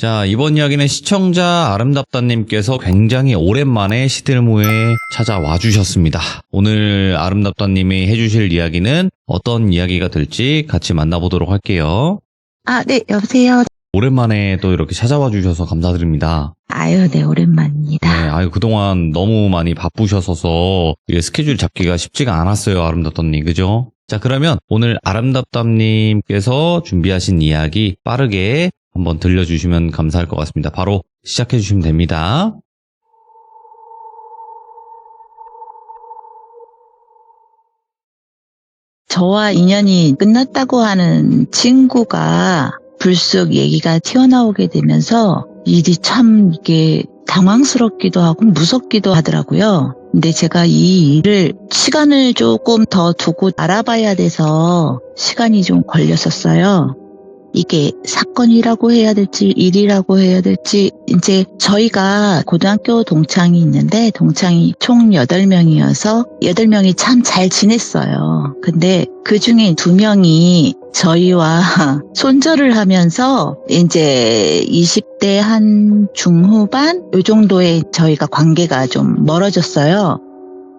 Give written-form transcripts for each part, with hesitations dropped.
자, 이번 이야기는 시청자 아름답다님께서 굉장히 오랜만에 시들무에 찾아와 주셨습니다. 오늘 아름답다님이 해주실 이야기는 어떤 이야기가 될지 같이 만나보도록 할게요. 네, 여보세요. 오랜만에 또 이렇게 찾아와 주셔서 감사드립니다. 네, 오랜만입니다. 네, 그동안 너무 많이 바쁘셔서 이게 스케줄 잡기가 쉽지가 않았어요, 아름답다님, 그죠? 자, 그러면 오늘 아름답다님께서 준비하신 이야기 빠르게 한번 들려주시면 감사할 것 같습니다. 바로 시작해 주시면 됩니다. 저와 인연이 끝났다고 하는 친구가 불쑥 얘기가 튀어나오게 되면서 일이 참 이게 당황스럽기도 하고 무섭기도 하더라고요. 근데 제가 이 일을 시간을 조금 더 두고 알아봐야 돼서 시간이 좀 걸렸었어요. 이게 사건이라고 해야 될지 일이라고 해야 될지, 이제 저희가 고등학교 동창이 있는데 동창이 총 8명이어서 8명이 참 잘 지냈어요. 근데 그 중에 2명이 저희와 손절을 하면서 이제 20대 한 중후반 요 정도에 저희가 관계가 좀 멀어졌어요.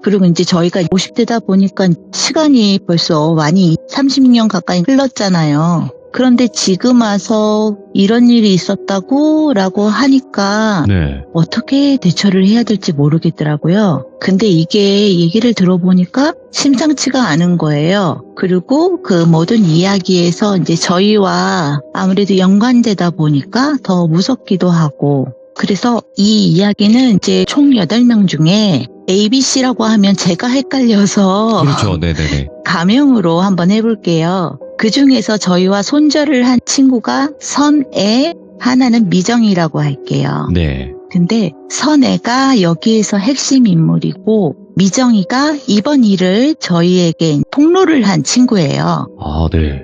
그리고 이제 저희가 50대다 보니까 시간이 벌써 많이 30년 가까이 흘렀잖아요. 그런데 지금 와서 이런 일이 있었다고 라고 하니까 네. 어떻게 대처를 해야 될지 모르겠더라고요. 근데 이게 얘기를 들어보니까 심상치가 않은 거예요. 그리고 그 모든 이야기에서 이제 저희와 아무래도 연관되다 보니까 더 무섭기도 하고, 그래서 이 이야기는 이제 총 8명 중에 ABC라고 하면 제가 헷갈려서 그렇죠. 네네네. 가명으로 한번 해볼게요. 그 중에서 저희와 손절을 한 친구가 선애, 하나는 미정이라고 할게요. 네. 근데 선애가 여기에서 핵심 인물이고 미정이가 이번 일을 저희에게 폭로를 한 친구예요. 네.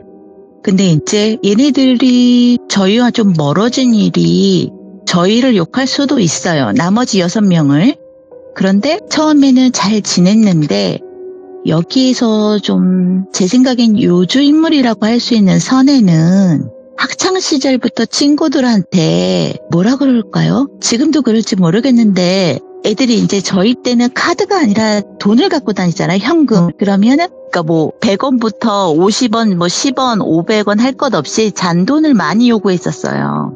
근데 이제 얘네들이 저희와 좀 멀어진 일이 저희를 욕할 수도 있어요. 나머지 6명을. 그런데 처음에는 잘 지냈는데 여기에서 좀 제 생각엔 요주 인물이라고 할 수 있는 선애는 학창 시절부터 친구들한테 뭐라 그럴까요? 지금도 그럴지 모르겠는데 애들이 이제 저희 때는 카드가 아니라 돈을 갖고 다니잖아요. 현금. 그러면은 그러니까 뭐 100원부터 50원, 뭐 10원, 500원 할 것 없이 잔돈을 많이 요구했었어요.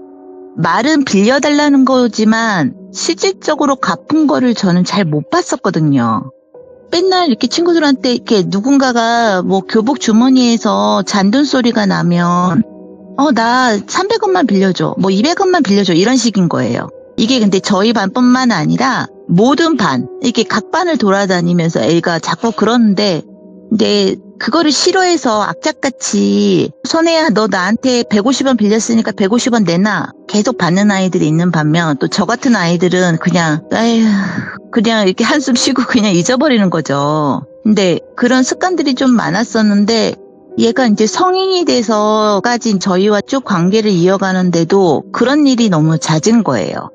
말은 빌려달라는 거지만 실질적으로 갚은 거를 저는 잘 못 봤었거든요. 맨날 이렇게 친구들한테 이렇게 누군가가 뭐 교복 주머니에서 잔돈 소리가 나면 나 300원만 빌려줘, 뭐 200원만 빌려줘, 이런 식인 거예요. 이게 근데 저희 반뿐만 아니라 모든 반, 이렇게 각 반을 돌아다니면서 애가 자꾸 그러는데, 근데 그거를 싫어해서 악착같이 선혜야 너 나한테 150원 빌렸으니까 150원 내놔 계속 받는 아이들이 있는 반면, 또 저 같은 아이들은 그냥 그냥 이렇게 한숨 쉬고 그냥 잊어버리는 거죠. 근데 그런 습관들이 좀 많았었는데 얘가 이제 성인이 돼서까지 저희와 쭉 관계를 이어가는데도 그런 일이 너무 잦은 거예요.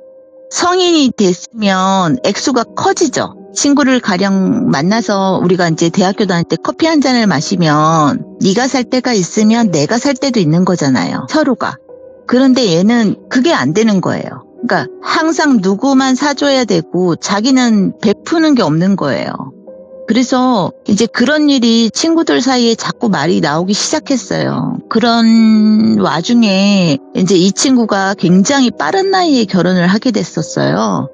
성인이 됐으면 액수가 커지죠. 친구를 가령 만나서 우리가 이제 대학교 다닐 때 커피 한 잔을 마시면 네가 살 때가 있으면 내가 살 때도 있는 거잖아요. 서로가. 그런데 얘는 그게 안 되는 거예요. 그러니까 항상 누구만 사줘야 되고 자기는 베푸는 게 없는 거예요. 그래서 이제 그런 일이 친구들 사이에 자꾸 말이 나오기 시작했어요. 그런 와중에 이제 이 친구가 굉장히 빠른 나이에 결혼을 하게 됐었어요.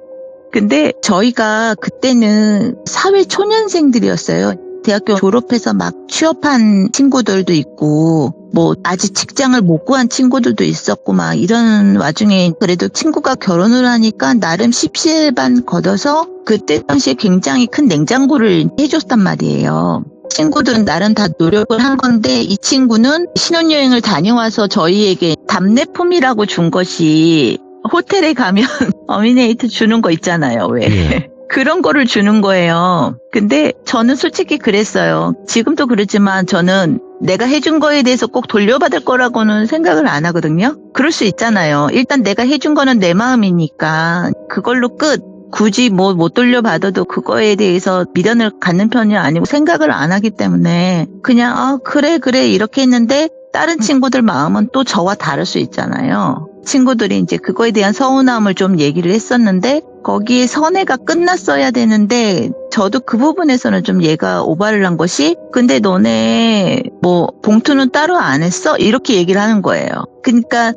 근데 저희가 그때는 사회 초년생들이었어요. 대학교 졸업해서 막 취업한 친구들도 있고 뭐 아직 직장을 못 구한 친구들도 있었고 막 이런 와중에 그래도 친구가 결혼을 하니까 나름 십시일반 걷어서 그때 당시에 굉장히 큰 냉장고를 해줬단 말이에요. 친구들은 나름 다 노력을 한 건데 이 친구는 신혼여행을 다녀와서 저희에게 답례품이라고 준 것이, 호텔에 가면 어미네이트 주는 거 있잖아요. 왜? 예. 그런 거를 주는 거예요. 근데 저는 솔직히 그랬어요. 지금도 그렇지만 저는 내가 해준 거에 대해서 꼭 돌려받을 거라고는 생각을 안 하거든요. 그럴 수 있잖아요. 일단 내가 해준 거는 내 마음이니까 그걸로 끝. 굳이 뭐 못 돌려받아도 그거에 대해서 미련을 갖는 편이 아니고 생각을 안 하기 때문에 그냥 그래 이렇게 했는데 다른 친구들 마음은 또 저와 다를 수 있잖아요. 친구들이 이제 그거에 대한 서운함을 좀 얘기를 했었는데 거기에 선회가 끝났어야 되는데 저도 그 부분에서는 좀 얘가 오바를 한 것이 근데 너네 뭐 봉투는 따로 안 했어? 이렇게 얘기를 하는 거예요. 그러니까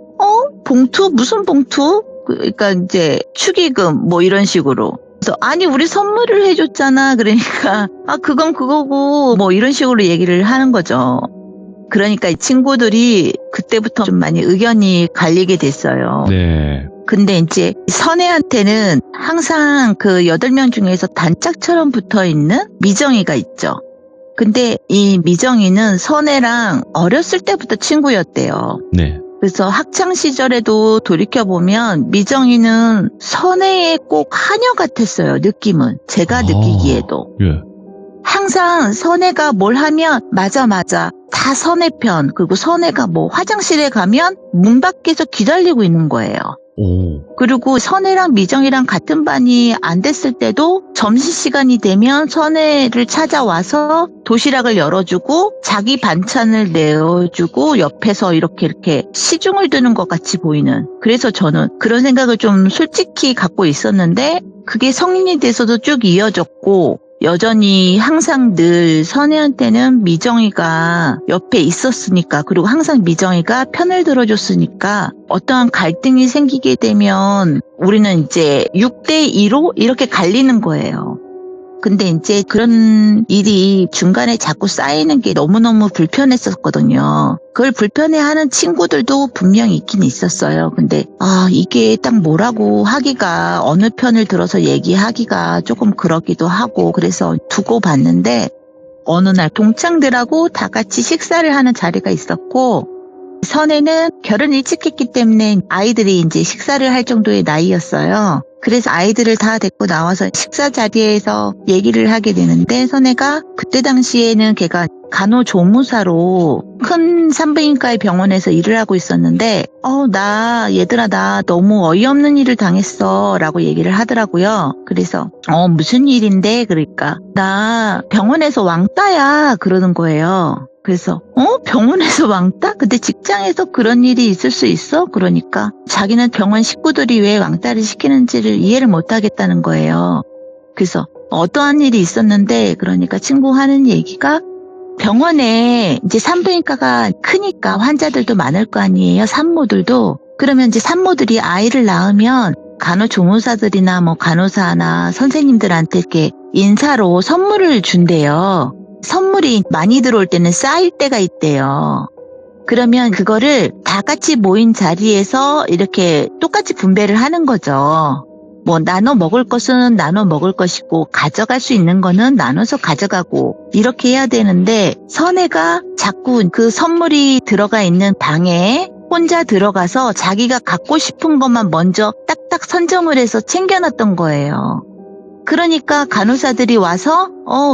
봉투? 무슨 봉투? 그러니까 이제 축의금 뭐 이런 식으로. 그래서 아니 우리 선물을 해줬잖아. 그러니까 그건 그거고 뭐 이런 식으로 얘기를 하는 거죠. 그러니까 이 친구들이 그때부터 좀 많이 의견이 갈리게 됐어요. 네. 근데 이제 선혜한테는 항상 그 8명 중에서 단짝처럼 붙어 있는 미정이가 있죠. 근데 이 미정이는 선혜랑 어렸을 때부터 친구였대요. 네. 그래서 학창 시절에도 돌이켜보면 미정이는 선혜의 꼭 하녀 같았어요. 느낌은. 제가 느끼기에도. 예. 항상 선혜가 뭘 하면 맞아 다 선혜 편. 그리고 선혜가 뭐 화장실에 가면 문 밖에서 기다리고 있는 거예요. 오. 그리고 선혜랑 미정이랑 같은 반이 안 됐을 때도 점심시간이 되면 선혜를 찾아와서 도시락을 열어주고 자기 반찬을 내어주고 옆에서 이렇게 시중을 드는 것 같이 보이는. 그래서 저는 그런 생각을 좀 솔직히 갖고 있었는데 그게 성인이 돼서도 쭉 이어졌고 여전히 항상 늘 선혜한테는 미정이가 옆에 있었으니까 그리고 항상 미정이가 편을 들어줬으니까 어떠한 갈등이 생기게 되면 우리는 이제 6대2로 이렇게 갈리는 거예요. 근데 이제 그런 일이 중간에 자꾸 쌓이는 게 너무너무 불편했었거든요. 그걸 불편해하는 친구들도 분명히 있긴 있었어요. 근데 이게 딱 뭐라고 하기가 어느 편을 들어서 얘기하기가 조금 그러기도 하고 그래서 두고 봤는데 어느 날 동창들하고 다 같이 식사를 하는 자리가 있었고 선혜는 결혼 일찍 했기 때문에 아이들이 이제 식사를 할 정도의 나이였어요. 그래서 아이들을 다 데리고 나와서 식사 자리에서 얘기를 하게 되는데 선혜가 그때 당시에는 걔가 간호조무사로 큰 산부인과의 병원에서 일을 하고 있었는데 얘들아 나 너무 어이없는 일을 당했어 라고 얘기를 하더라고요. 그래서 무슨 일인데? 그러니까 나 병원에서 왕따야 그러는 거예요. 그래서 병원에서 왕따? 근데 직장에서 그런 일이 있을 수 있어? 그러니까 자기는 병원 식구들이 왜 왕따를 시키는지를 이해를 못 하겠다는 거예요. 그래서 어떠한 일이 있었는데 그러니까 친구 하는 얘기가 병원에 이제 산부인과가 크니까 환자들도 많을 거 아니에요. 산모들도. 그러면 이제 산모들이 아이를 낳으면 간호조무사들이나 뭐 간호사나 선생님들한테 이렇게 인사로 선물을 준대요. 선물이 많이 들어올 때는 쌓일 때가 있대요. 그러면 그거를 다 같이 모인 자리에서 이렇게 똑같이 분배를 하는 거죠. 뭐 나눠 먹을 것은 나눠 먹을 것이고 가져갈 수 있는 거는 나눠서 가져가고 이렇게 해야 되는데 선혜가 자꾸 그 선물이 들어가 있는 방에 혼자 들어가서 자기가 갖고 싶은 것만 먼저 딱딱 선점을 해서 챙겨놨던 거예요. 그러니까 간호사들이 와서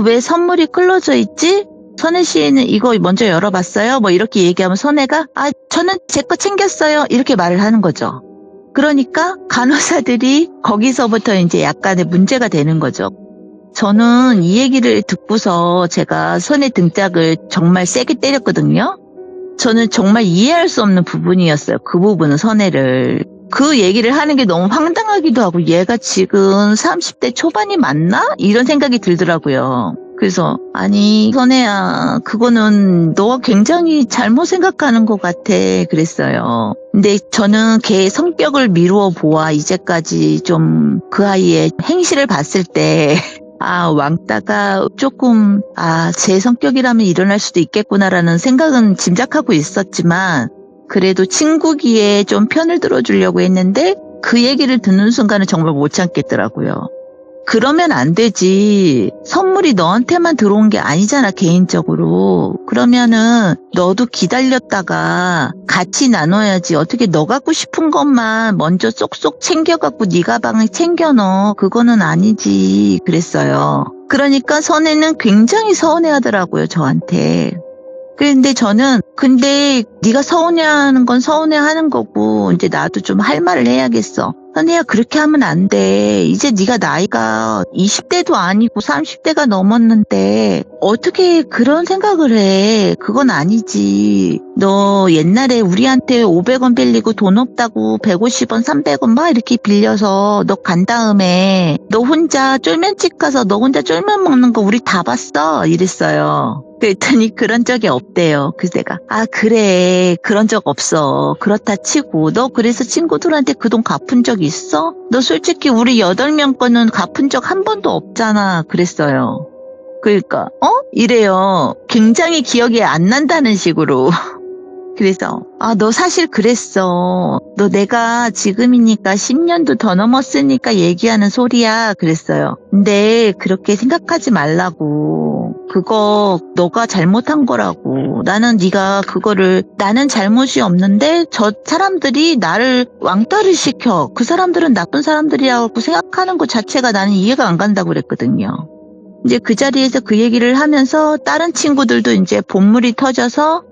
왜 선물이 클로져 있지? 선혜 씨는 이거 먼저 열어봤어요? 뭐 이렇게 얘기하면 선혜가 저는 제 거 챙겼어요. 이렇게 말을 하는 거죠. 그러니까 간호사들이 거기서부터 이제 약간의 문제가 되는 거죠. 저는 이 얘기를 듣고서 제가 선혜 등짝을 정말 세게 때렸거든요. 저는 정말 이해할 수 없는 부분이었어요. 그 부분은 선혜를. 그 얘기를 하는 게 너무 황당하기도 하고 얘가 지금 30대 초반이 맞나? 이런 생각이 들더라고요. 그래서 아니 선혜야 그거는 너가 굉장히 잘못 생각하는 것 같아 그랬어요. 근데 저는 걔 성격을 미루어 보아 이제까지 좀 그 아이의 행실을 봤을 때 왕따가 조금 제 성격이라면 일어날 수도 있겠구나라는 생각은 짐작하고 있었지만 그래도 친구기에 좀 편을 들어주려고 했는데 그 얘기를 듣는 순간은 정말 못 참겠더라고요. 그러면 안 되지. 선물이 너한테만 들어온 게 아니잖아, 개인적으로. 그러면은 너도 기다렸다가 같이 나눠야지. 어떻게 너 갖고 싶은 것만 먼저 쏙쏙 챙겨갖고 네 가방에 챙겨 넣어. 그거는 아니지. 그랬어요. 그러니까 선혜는 굉장히 서운해하더라고요, 저한테. 근데 저는 네가 서운해하는 건 서운해하는 거고 이제 나도 좀 할 말을 해야겠어. 선혜야, 그렇게 하면 안 돼. 이제 네가 나이가 20대도 아니고 30대가 넘었는데 어떻게 그런 생각을 해. 그건 아니지. 너 옛날에 우리한테 500원 빌리고 돈 없다고 150원, 300원 막 이렇게 빌려서 너 간 다음에 너 혼자 쫄면집 가서 너 혼자 쫄면 먹는 거 우리 다 봤어. 이랬어요. 그랬더니 그런 적이 없대요. 그래서 내가 그래, 그런 적 없어. 그렇다 치고 너 그래서 친구들한테 그 돈 갚은 적 있어? 너 솔직히 우리 8명 거는 갚은 적 한 번도 없잖아. 그랬어요. 그러니까 이래요. 굉장히 기억이 안 난다는 식으로. 그래서 너 사실 그랬어. 너 내가 지금이니까 10년도 더 넘었으니까 얘기하는 소리야. 그랬어요. 근데 그렇게 생각하지 말라고. 그거 너가 잘못한 거라고. 나는 네가 그거를 나는 잘못이 없는데 저 사람들이 나를 왕따를 시켜. 그 사람들은 나쁜 사람들이라고 생각하는 것 자체가 나는 이해가 안 간다고 그랬거든요. 이제 그 자리에서 그 얘기를 하면서 다른 친구들도 이제 본물이 터져서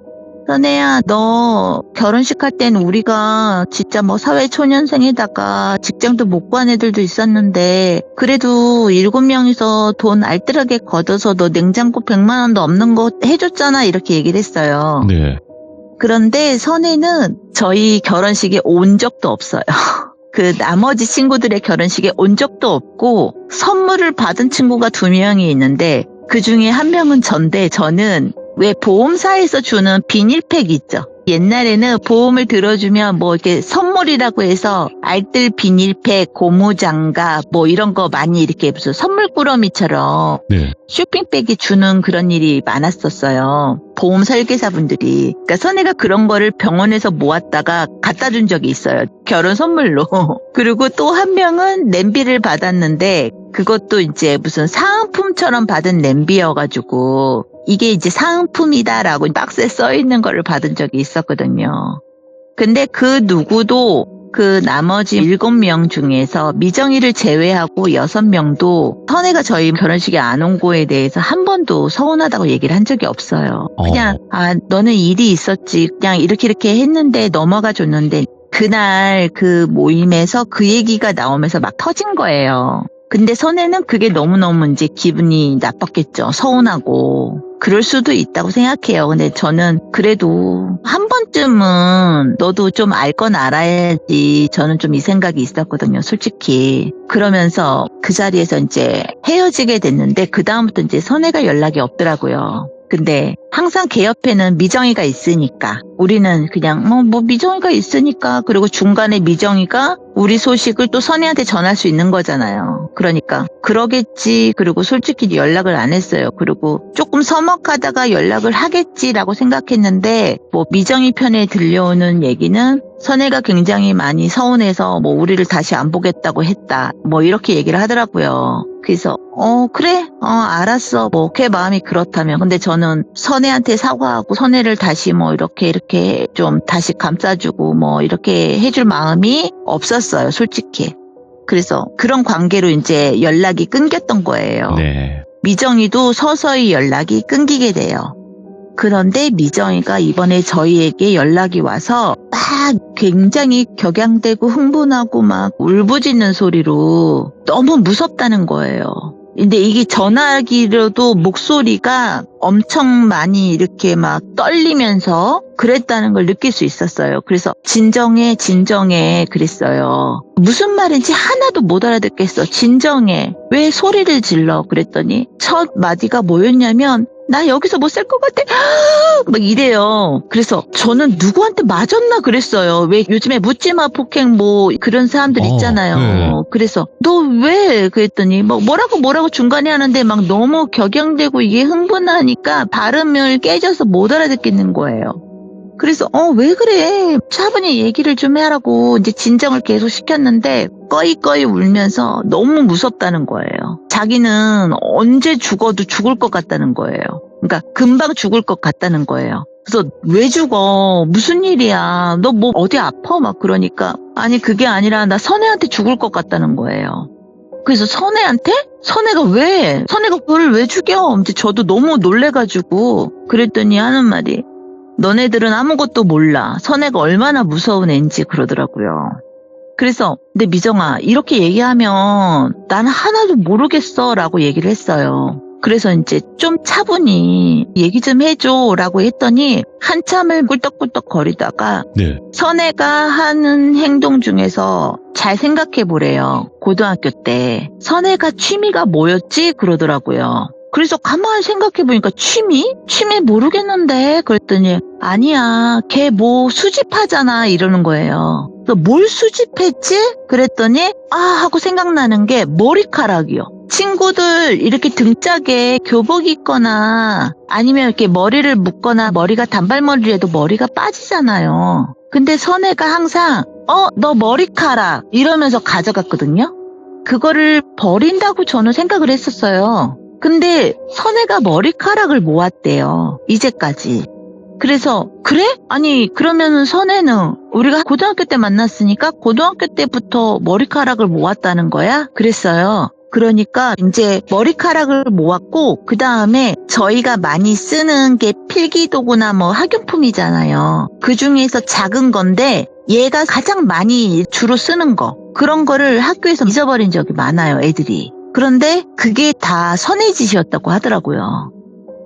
선혜야, 너 결혼식 할 땐 우리가 진짜 뭐 사회초년생에다가 직장도 못 구한 애들도 있었는데 그래도 7명이서 돈 알뜰하게 걷어서 너 냉장고 100만 원도 없는 거 해줬잖아. 이렇게 얘기를 했어요. 네. 그런데 선혜는 저희 결혼식에 온 적도 없어요. 그 나머지 친구들의 결혼식에 온 적도 없고 선물을 받은 친구가 2명이 있는데 그 중에 1명은 전데 저는 왜 보험사에서 주는 비닐팩 있죠. 옛날에는 보험을 들어주면 뭐 이렇게 선물이라고 해서 알뜰 비닐팩, 고무장갑 뭐 이런 거 많이 이렇게 무슨 선물꾸러미처럼 네. 쇼핑백이 주는 그런 일이 많았었어요. 보험 설계사분들이. 그러니까 선혜가 그런 거를 병원에서 모았다가 갖다 준 적이 있어요. 결혼 선물로. 그리고 또 1명은 냄비를 받았는데 그것도 이제 무슨 사은품처럼 받은 냄비여가지고 이게 이제 사은품이다라고 박스에 써 있는 거를 받은 적이 있었거든요. 근데 그 누구도 그 나머지 7명 중에서 미정이를 제외하고 6명도 선혜가 저희 결혼식에 안 온 거에 대해서 한 번도 서운하다고 얘기를 한 적이 없어요. 그냥 너는 일이 있었지. 그냥 이렇게 했는데 넘어가 줬는데 그날 그 모임에서 그 얘기가 나오면서 막 터진 거예요. 근데 선혜는 그게 너무너무 이제 기분이 나빴겠죠. 서운하고. 그럴 수도 있다고 생각해요. 근데 저는 그래도 한 번쯤은 너도 좀 알 건 알아야지. 저는 좀 이 생각이 있었거든요. 솔직히. 그러면서 그 자리에서 이제 헤어지게 됐는데 그다음부터 이제 선혜가 연락이 없더라고요. 근데 항상 걔 옆에는 미정이가 있으니까 우리는 그냥 뭐 미정이가 있으니까 그리고 중간에 미정이가 우리 소식을 또 선혜한테 전할 수 있는 거잖아요. 그러니까 그러겠지. 그리고 솔직히 연락을 안 했어요. 그리고 조금 서먹하다가 연락을 하겠지라고 생각했는데 뭐 미정이 편에 들려오는 얘기는 선혜가 굉장히 많이 서운해서 뭐 우리를 다시 안 보겠다고 했다. 뭐 이렇게 얘기를 하더라고요. 그래서 그래 알았어 뭐 걔 마음이 그렇다면. 근데 저는 선혜한테 사과하고 선혜를 다시 뭐 이렇게 좀 다시 감싸주고 뭐 이렇게 해줄 마음이 없었어요. 솔직히. 그래서 그런 관계로 이제 연락이 끊겼던 거예요. 네. 미정이도 서서히 연락이 끊기게 돼요. 그런데 미정이가 이번에 저희에게 연락이 와서 막 굉장히 격양되고 흥분하고 막 울부짖는 소리로 너무 무섭다는 거예요. 근데 이게 전화기로도 목소리가 엄청 많이 이렇게 막 떨리면서 그랬다는 걸 느낄 수 있었어요. 그래서 진정해 그랬어요. 무슨 말인지 하나도 못 알아듣겠어. 진정해. 왜 소리를 질러? 그랬더니 첫 마디가 뭐였냐면 나 여기서 못 살 것 같아. 막 이래요. 그래서 저는 누구한테 맞았나 그랬어요. 왜 요즘에 묻지마 폭행 뭐 그런 사람들 있잖아요. 네. 그래서 너 왜? 그랬더니 뭐라고 중간에 하는데 막 너무 격양되고 이게 흥분하니까 발음을 깨져서 못 알아듣겠는 거예요. 그래서 왜 그래? 차분히 얘기를 좀 하라고 이제 진정을 계속 시켰는데 꺼이꺼이 울면서 너무 무섭다는 거예요. 자기는 언제 죽어도 죽을 것 같다는 거예요. 그러니까 금방 죽을 것 같다는 거예요. 그래서 왜 죽어? 무슨 일이야? 너 뭐 어디 아파? 막 그러니까 아니 그게 아니라 나 선혜한테 죽을 것 같다는 거예요. 그래서 선혜한테? 선혜가 왜? 선혜가 그걸 왜 죽여? 이제 저도 너무 놀래가지고 그랬더니 하는 말이 너네들은 아무것도 몰라. 선혜가 얼마나 무서운 애인지 그러더라고요. 그래서 근데 미정아 이렇게 얘기하면 나는 하나도 모르겠어 라고 얘기를 했어요. 그래서 이제 좀 차분히 얘기 좀 해줘 라고 했더니 한참을 꿀떡꿀떡 거리다가 네. 선혜가 하는 행동 중에서 잘 생각해 보래요. 고등학교 때 선혜가 취미가 뭐였지 그러더라고요. 그래서 가만히 생각해 보니까 취미 모르겠는데 그랬더니 아니야 걔 뭐 수집하잖아 이러는 거예요. 그래서 뭘 수집했지? 그랬더니 아 하고 생각나는 게 머리카락이요. 친구들 이렇게 등짝에 교복 입거나 아니면 이렇게 머리를 묶거나 머리가 단발머리라도 머리가 빠지잖아요. 근데 선혜가 항상 너 머리카락 이러면서 가져갔거든요. 그거를 버린다고 저는 생각을 했었어요. 근데 선혜가 머리카락을 모았대요. 이제까지. 그래서 그래? 아니 그러면은 선혜는 우리가 고등학교 때 만났으니까 고등학교 때부터 머리카락을 모았다는 거야? 그랬어요. 그러니까 이제 머리카락을 모았고 그 다음에 저희가 많이 쓰는 게 필기도구나 뭐 학용품이잖아요. 그 중에서 작은 건데 얘가 가장 많이 주로 쓰는 거 그런 거를 학교에서 잊어버린 적이 많아요 애들이. 그런데 그게 다 선혜 짓이었다고 하더라고요.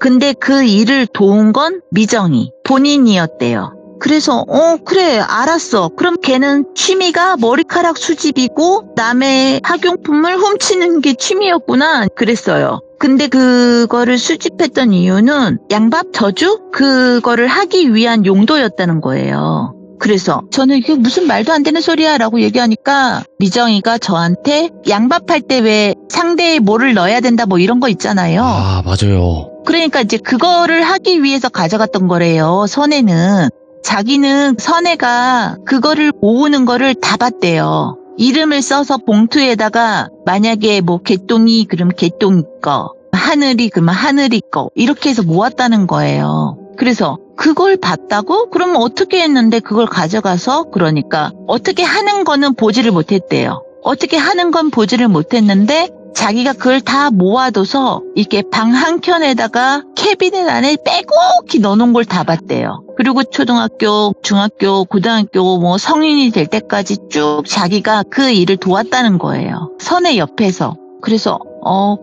근데 그 일을 도운 건 미정이 본인이었대요. 그래서 그래 알았어. 그럼 걔는 취미가 머리카락 수집이고 남의 학용품을 훔치는 게 취미였구나 그랬어요. 근데 그거를 수집했던 이유는 양밥 저주? 그거를 하기 위한 용도였다는 거예요. 그래서 저는 이게 무슨 말도 안 되는 소리야 라고 얘기하니까 미정이가 저한테 양밥할 때 왜 상대에 뭐를 넣어야 된다 뭐 이런 거 있잖아요. 아, 맞아요. 그러니까 이제 그거를 하기 위해서 가져갔던 거래요. 선혜는. 자기는 선혜가 그거를 모으는 거를 다 봤대요. 이름을 써서 봉투에다가 만약에 뭐 개똥이 그럼 개똥이 거, 하늘이 그러면 하늘이 거 이렇게 해서 모았다는 거예요. 그래서 그걸 봤다고? 그러면 어떻게 했는데 그걸 가져가서 그러니까 어떻게 하는 거는 보지를 못했대요. 어떻게 하는 건 보지를 못했는데 자기가 그걸 다 모아둬서 이렇게 방 한켠에다가 캐비넷 안에 빼곡히 넣어놓은 걸 다 봤대요. 그리고 초등학교, 중학교, 고등학교 뭐 성인이 될 때까지 쭉 자기가 그 일을 도왔다는 거예요. 선의 옆에서. 그래서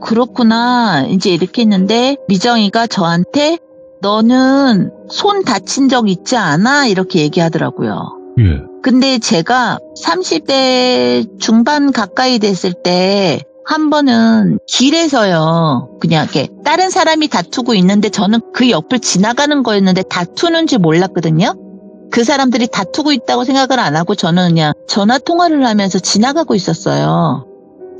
그렇구나 이제 이렇게 했는데 미정이가 저한테 너는 손 다친 적 있지 않아? 이렇게 얘기하더라고요. 예. 근데 제가 30대 중반 가까이 됐을 때 한 번은 길에서요. 그냥 이렇게 다른 사람이 다투고 있는데 저는 그 옆을 지나가는 거였는데 다투는지 몰랐거든요. 그 사람들이 다투고 있다고 생각을 안 하고 저는 그냥 전화 통화를 하면서 지나가고 있었어요.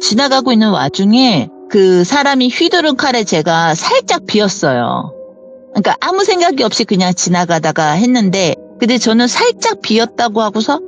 지나가고 있는 와중에 그 사람이 휘두른 칼에 제가 살짝 비었어요. 그러니까 아무 생각이 없이 그냥 지나가다가 했는데 근데 저는 살짝 비었다고 하고서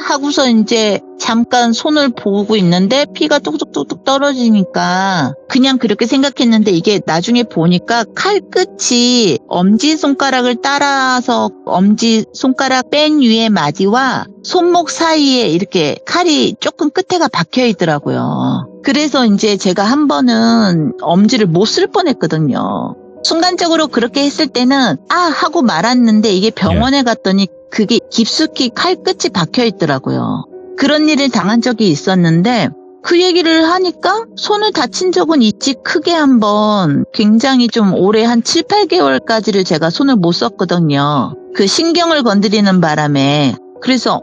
하고서 이제 잠깐 손을 보고 있는데 피가 뚝뚝뚝뚝 떨어지니까 그냥 그렇게 생각했는데 이게 나중에 보니까 칼 끝이 엄지손가락을 따라서 엄지손가락 맨 위에 마디와 손목 사이에 이렇게 칼이 조금 끝에가 박혀 있더라고요. 그래서 이제 제가 한 번은 엄지를 못 쓸 뻔했거든요. 순간적으로 그렇게 했을 때는 하고 말았는데 이게 병원에 갔더니 그게 깊숙이 칼끝이 박혀 있더라고요. 그런 일을 당한 적이 있었는데 그 얘기를 하니까 손을 다친 적은 있지 크게 한번 굉장히 좀 오래 한 7, 8개월까지를 제가 손을 못 썼거든요. 그 신경을 건드리는 바람에. 그래서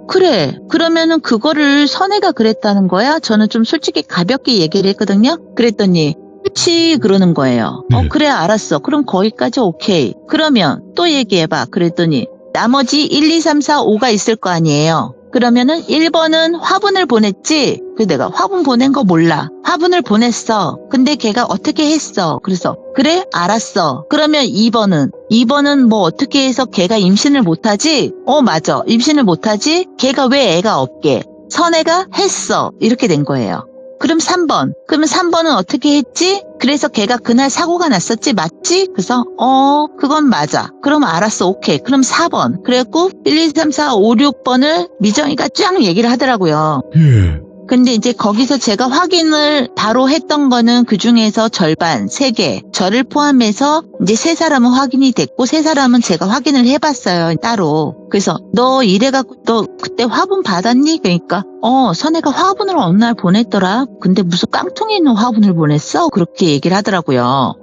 그래 그러면은 그거를 선혜가 그랬다는 거야? 저는 좀 솔직히 가볍게 얘기를 했거든요. 그랬더니 그치 그러는 거예요. 네. 그래 알았어. 그럼 거기까지 오케이. 그러면 또 얘기해봐. 그랬더니 나머지 1, 2, 3, 4, 5가 있을 거 아니에요. 그러면은 1번은 화분을 보냈지? 그래서 내가 화분 보낸 거 몰라. 화분을 보냈어. 근데 걔가 어떻게 했어? 그래서 그래? 알았어. 그러면 2번은 뭐 어떻게 해서 걔가 임신을 못하지? 맞아. 임신을 못하지? 걔가 왜 애가 없게? 선혜가 했어. 이렇게 된 거예요. 그럼 3번. 그러면 3번은 어떻게 했지? 그래서 걔가 그날 사고가 났었지? 맞지? 그래서 그건 맞아. 그럼 알았어. 오케이. 그럼 4번. 그래갖고 1, 2, 3, 4, 5, 6번을 미정이가 쫙 얘기를 하더라고요. 예. 근데 이제 거기서 제가 확인을 바로 했던 거는 그 중에서 절반, 3개. 저를 포함해서 이제 3사람은 확인이 됐고 3사람은 제가 확인을 해봤어요, 따로. 그래서 너 이래갖고 너 그때 화분 받았니? 그러니까 선혜가 화분을 어느 날 보냈더라. 근데 무슨 깡통에 있는 화분을 보냈어? 그렇게 얘기를 하더라고요.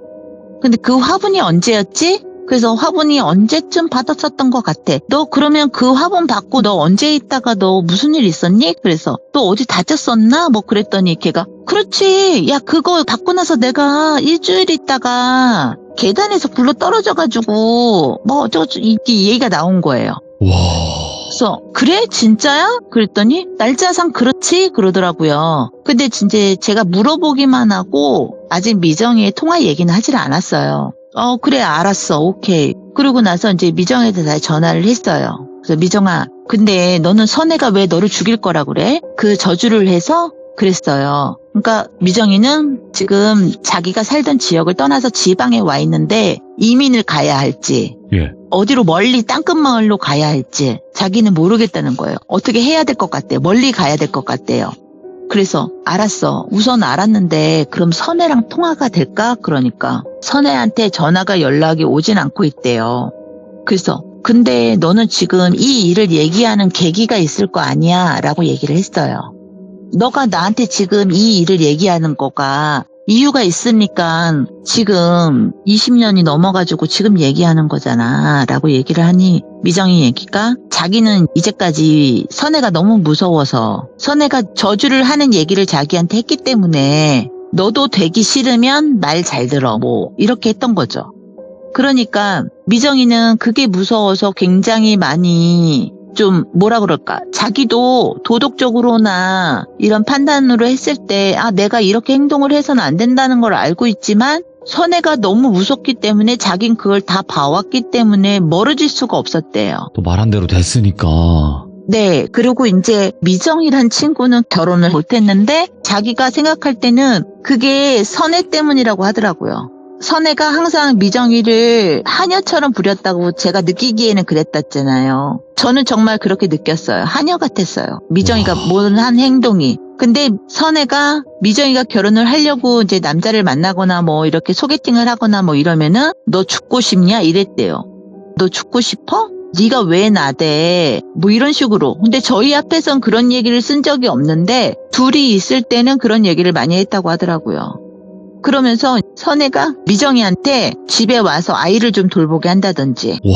근데 그 화분이 언제였지? 그래서 화분이 언제쯤 받았었던 것 같아. 너 그러면 그 화분 받고 너 언제 있다가 너 무슨 일 있었니? 그래서 또 어디 다쳤었나? 뭐 그랬더니 걔가 그렇지. 야 그거 받고 나서 내가 일주일 있다가 계단에서 굴러 떨어져가지고 뭐 어쩌고 이 얘기가 나온 거예요. 와. 그래서 그래 진짜야? 그랬더니 날짜상 그렇지 그러더라고요. 근데 진짜 제가 물어보기만 하고 아직 미정이의 통화 얘기는 하질 않았어요. 그래 알았어 오케이. 그러고 나서 이제 미정이한테 다시 전화를 했어요. 그래서 미정아 근데 너는 선혜가 왜 너를 죽일 거라 그래? 그 저주를 해서 그랬어요. 그러니까 미정이는 지금 자기가 살던 지역을 떠나서 지방에 와 있는데 이민을 가야 할지 예. 어디로 멀리 땅끝마을로 가야 할지 자기는 모르겠다는 거예요. 어떻게 해야 될 것 같대요. 멀리 가야 될 것 같대요. 그래서 알았어. 우선 알았는데 그럼 선혜랑 통화가 될까? 그러니까 선혜한테 전화가 연락이 오진 않고 있대요. 그래서 근데 너는 지금 이 일을 얘기하는 계기가 있을 거 아니야? 라고 얘기를 했어요. 너가 나한테 지금 이 일을 얘기하는 거가 이유가 있으니까 지금 20년이 넘어가지고 지금 얘기하는 거잖아 라고 얘기를 하니 미정이 얘기가 자기는 이제까지 선혜가 너무 무서워서 선혜가 저주를 하는 얘기를 자기한테 했기 때문에 너도 되기 싫으면 말 잘 들어 뭐 이렇게 했던 거죠. 그러니까 미정이는 그게 무서워서 굉장히 많이 좀 뭐라 그럴까 자기도 도덕적으로나 이런 판단으로 했을 때 내가 이렇게 행동을 해서는 안 된다는 걸 알고 있지만 선혜가 너무 무섭기 때문에 자긴 그걸 다 봐왔기 때문에 멀어질 수가 없었대요. 또 말한 대로 됐으니까. 네. 그리고 이제 미정이란 친구는 결혼을 못했는데 자기가 생각할 때는 그게 선혜 때문이라고 하더라고요. 선혜가 항상 미정이를 하녀처럼 부렸다고 제가 느끼기에는 그랬다잖아요. 저는 정말 그렇게 느꼈어요. 하녀 같았어요. 미정이가 모든 한 행동이. 근데 선혜가 미정이가 결혼을 하려고 이제 남자를 만나거나 뭐 이렇게 소개팅을 하거나 뭐 이러면은 너 죽고 싶냐 이랬대요. 너 죽고 싶어? 네가 왜 나대? 뭐 이런 식으로. 근데 저희 앞에선 그런 얘기를 쓴 적이 없는데 둘이 있을 때는 그런 얘기를 많이 했다고 하더라고요. 그러면서 선혜가 미정이한테 집에 와서 아이를 좀 돌보게 한다든지 와.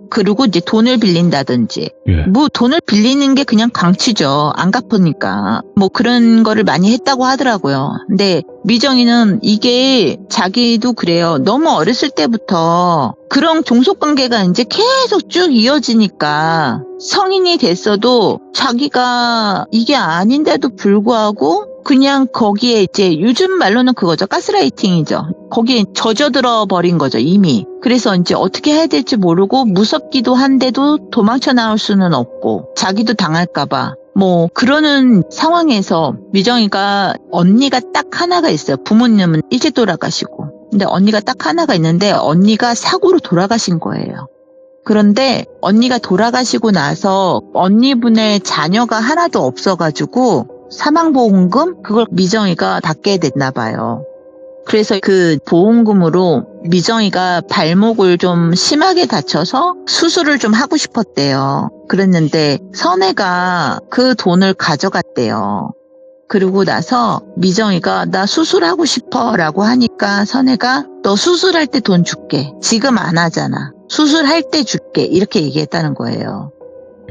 그리고 이제 돈을 빌린다든지 예. 뭐 돈을 빌리는 게 그냥 강치죠. 안 갚으니까. 뭐 그런 거를 많이 했다고 하더라고요. 근데 미정이는 이게 자기도 그래요. 너무 어렸을 때부터 그런 종속관계가 이제 계속 쭉 이어지니까 성인이 됐어도 자기가 이게 아닌데도 불구하고 그냥 거기에 이제 요즘 말로는 그거죠. 가스라이팅이죠. 거기에 젖어들어 버린 거죠, 이미. 그래서 이제 어떻게 해야 될지 모르고 무섭기도 한데도 도망쳐 나올 수는 없고 자기도 당할까봐 뭐 그러는 상황에서 미정이가 언니가 딱 하나가 있어요. 부모님은 일찍 돌아가시고. 근데 언니가 딱 하나가 있는데 언니가 사고로 돌아가신 거예요. 그런데 언니가 돌아가시고 나서 언니분의 자녀가 하나도 없어가지고 사망보험금? 그걸 미정이가 받게 됐나 봐요. 그래서 그 보험금으로 미정이가 발목을 좀 심하게 다쳐서 수술을 좀 하고 싶었대요. 그랬는데 선혜가 그 돈을 가져갔대요. 그러고 나서 미정이가 나 수술하고 싶어 라고 하니까 선혜가 너 수술할 때 돈 줄게. 지금 안 하잖아. 수술할 때 줄게. 이렇게 얘기했다는 거예요.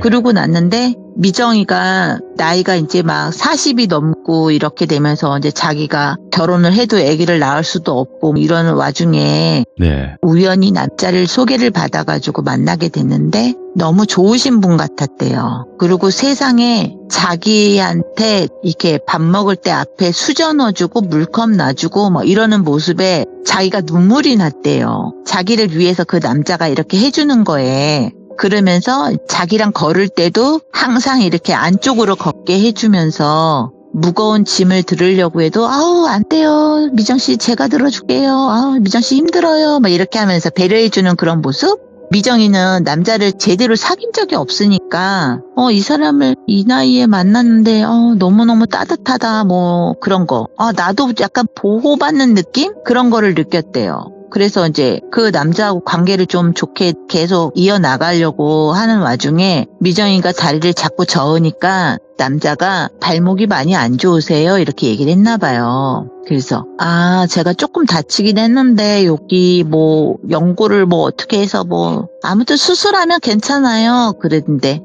그러고 났는데 미정이가 나이가 이제 막 40이 넘고 이렇게 되면서 이제 자기가 결혼을 해도 아기를 낳을 수도 없고 이러는 와중에 네. 우연히 남자를 소개를 받아가지고 만나게 됐는데 너무 좋으신 분 같았대요. 그리고 세상에 자기한테 이렇게 밥 먹을 때 앞에 수저 넣어주고 물컵 놔주고 뭐 이러는 모습에 자기가 눈물이 났대요. 자기를 위해서 그 남자가 이렇게 해주는 거에. 그러면서 자기랑 걸을 때도 항상 이렇게 안쪽으로 걷게 해주면서 무거운 짐을 들으려고 해도 아우 안 돼요. 미정씨 제가 들어줄게요. 아우 미정씨 힘들어요. 막 이렇게 하면서 배려해주는 그런 모습? 미정이는 남자를 제대로 사귄 적이 없으니까 이 사람을 이 나이에 만났는데 너무너무 따뜻하다 뭐 그런 거. 나도 약간 보호받는 느낌? 그런 거를 느꼈대요. 그래서 이제 그 남자하고 관계를 좀 좋게 계속 이어나가려고 하는 와중에 미정이가 다리를 자꾸 저으니까 남자가 발목이 많이 안 좋으세요? 이렇게 얘기를 했나 봐요. 그래서 제가 조금 다치긴 했는데 여기 뭐 연고를 뭐 어떻게 해서 뭐 아무튼 수술하면 괜찮아요. 그랬는데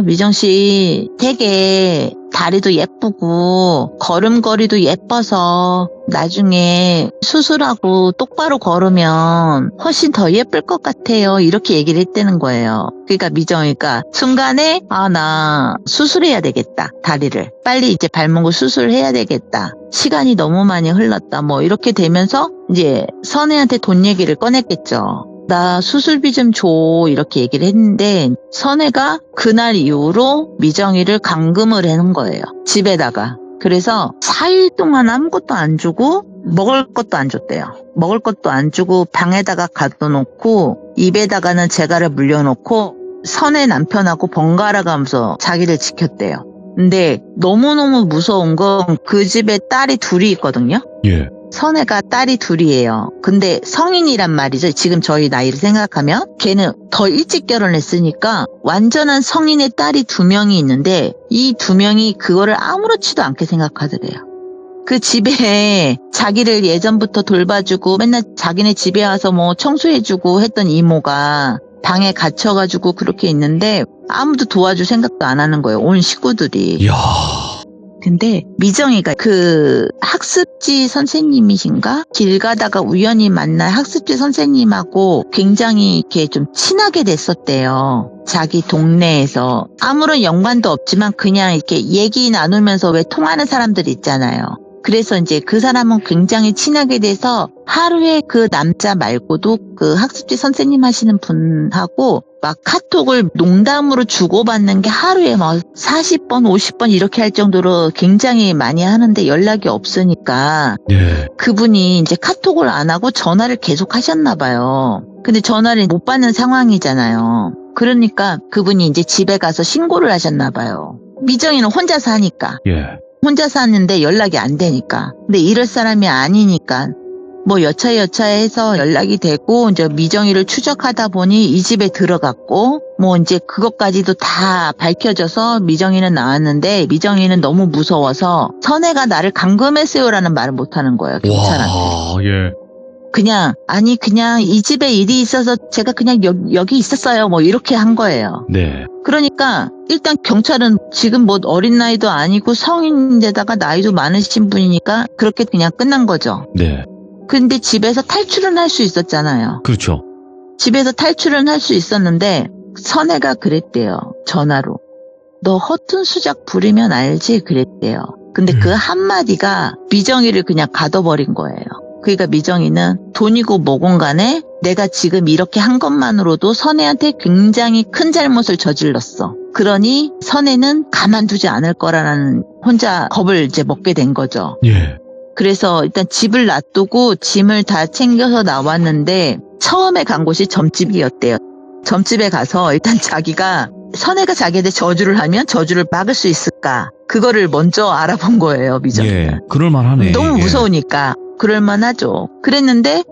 미정 씨 되게 다리도 예쁘고 걸음걸이도 예뻐서 나중에 수술하고 똑바로 걸으면 훨씬 더 예쁠 것 같아요. 이렇게 얘기를 했다는 거예요. 그러니까 미정이가 순간에 나 수술해야 되겠다. 다리를. 빨리 이제 발목을 수술해야 되겠다. 시간이 너무 많이 흘렀다. 뭐 이렇게 되면서 이제 선혜한테 돈 얘기를 꺼냈겠죠. 나 수술비 좀 줘 이렇게 얘기를 했는데 선혜가 그날 이후로 미정이를 감금을 해놓은 거예요. 집에다가. 그래서 4일 동안 아무것도 안 주고 먹을 것도 안 줬대요. 먹을 것도 안 주고 방에다가 가둬놓고 입에다가는 재갈을 물려놓고 선혜 남편하고 번갈아 가면서 자기를 지켰대요. 근데 너무너무 무서운 건 그 집에 딸이 둘이 있거든요. 예. 선혜가 딸이 둘이에요. 근데 성인이란 말이죠. 지금 저희 나이를 생각하면 걔는 더 일찍 결혼했으니까 완전한 성인의 딸이 2명이 있는데 이 2명이 그거를 아무렇지도 않게 생각하더래요. 그 집에 자기를 예전부터 돌봐주고 맨날 자기네 집에 와서 뭐 청소해주고 했던 이모가 방에 갇혀가지고 그렇게 있는데 아무도 도와줄 생각도 안 하는 거예요. 온 식구들이. 이야. 근데 미정이가 그 학습지 선생님이신가? 길 가다가 우연히 만난 학습지 선생님하고 굉장히 이렇게 좀 친하게 됐었대요. 자기 동네에서. 아무런 연관도 없지만 그냥 이렇게 얘기 나누면서 왜 통하는 사람들 있잖아요. 그래서 이제 그 사람은 굉장히 친하게 돼서 하루에 그 남자 말고도 그 학습지 선생님 하시는 분하고 막 카톡을 농담으로 주고받는 게 하루에 막 40번, 50번 이렇게 할 정도로 굉장히 많이 하는데 연락이 없으니까 예. 그분이 이제 카톡을 안 하고 전화를 계속 하셨나 봐요. 근데 전화를 못 받는 상황이잖아요. 그러니까 그분이 이제 집에 가서 신고를 하셨나 봐요. 미정이는 혼자 사니까. 예. 혼자 사는데 연락이 안 되니까. 근데 이럴 사람이 아니니까 뭐 여차여차해서 연락이 되고 이제 미정이를 추적하다 보니 이 집에 들어갔고 뭐 이제 그것까지도 다 밝혀져서 미정이는 나왔는데 미정이는 너무 무서워서 선혜가 나를 감금했어요라는 말을 못 하는 거예요. 경찰한테. 와, 예. 그냥 이 집에 일이 있어서 제가 그냥 여기 있었어요. 뭐 이렇게 한 거예요. 네. 그러니까 일단 경찰은 지금 뭐 어린 나이도 아니고 성인인데다가 나이도 많으신 분이니까 그렇게 그냥 끝난 거죠. 네. 근데 집에서 탈출은 할 수 있었잖아요. 그렇죠. 집에서 탈출은 할 수 있었는데 선혜가 그랬대요. 전화로. 너 허튼 수작 부리면 알지? 그랬대요. 근데 그 한마디가 미정이를 그냥 가둬버린 거예요. 그러니까 미정이는 돈이고 뭐건 간에 내가 지금 이렇게 한 것만으로도 선혜한테 굉장히 큰 잘못을 저질렀어. 그러니 선혜는 가만두지 않을 거라는 혼자 겁을 이제 먹게 된 거죠. 예. 그래서 일단 집을 놔두고 짐을 다 챙겨서 나왔는데 처음에 간 곳이 점집이었대요. 점집에 가서 일단 자기가 선혜가 자기한테 저주를 하면 저주를 막을 수 있을까? 그거를 먼저 알아본 거예요, 미정이가. 예. 그럴만하네. 너무 예. 무서우니까 그럴만하죠. 그랬는데